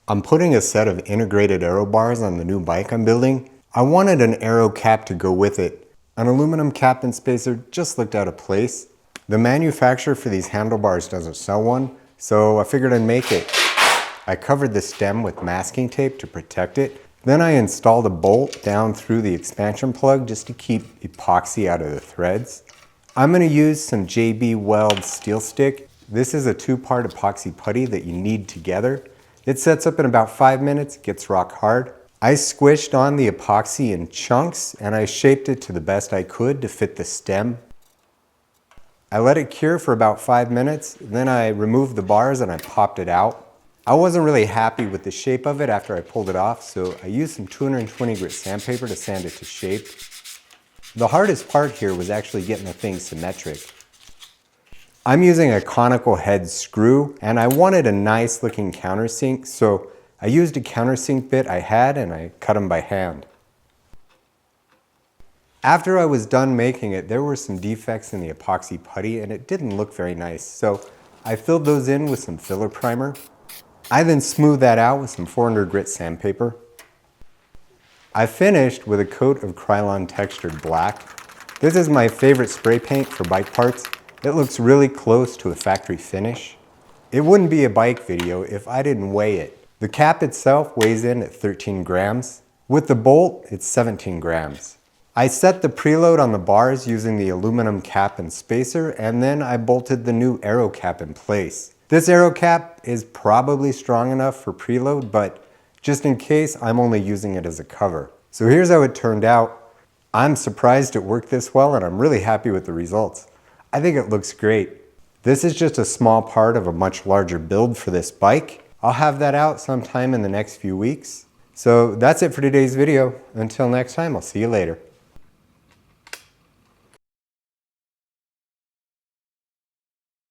I'm putting a set of integrated aero bars on the new bike I'm building. I wanted an aero cap to go with it. An aluminum cap and spacer just looked out of place. The manufacturer for these handlebars doesn't sell one, so I figured I'd make it. I covered the stem with masking tape to protect it. Then I installed a bolt down through the expansion plug just to keep epoxy out of the threads. I'm going to use some JB Weld Steelstik. This is a two-part epoxy putty that you knead together. It sets up in about 5 minutes, gets rock hard. I squished on the epoxy in chunks and I shaped it to the best I could to fit the stem. I let it cure for about 5 minutes, then I removed the bars and I popped it out. I wasn't really happy with the shape of it after I pulled it off, so I used some 220 grit sandpaper to sand it to shape. The hardest part here was actually getting the thing symmetric. I'm using a conical head screw and I wanted a nice looking countersink, so I used a countersink bit I had and I cut them by hand. After I was done making it, there were some defects in the epoxy putty and it didn't look very nice, so I filled those in with some filler primer. I then smoothed that out with some 400 grit sandpaper. I finished with a coat of Krylon textured black. This is my favorite spray paint for bike parts. It looks really close to a factory finish. It wouldn't be a bike video if I didn't weigh it. The cap itself weighs in at 13 grams. With the bolt, it's 17 grams. I set the preload on the bars using the aluminum cap and spacer, and then I bolted the new aero cap in place. This aero cap is probably strong enough for preload, but just in case, I'm only using it as a cover. So here's how it turned out. I'm surprised it worked this well and I'm really happy with the results. I think it looks great. This is just a small part of a much larger build for this bike. I'll have that out sometime in the next few weeks. So that's it for today's video. Until next time, I'll see you later.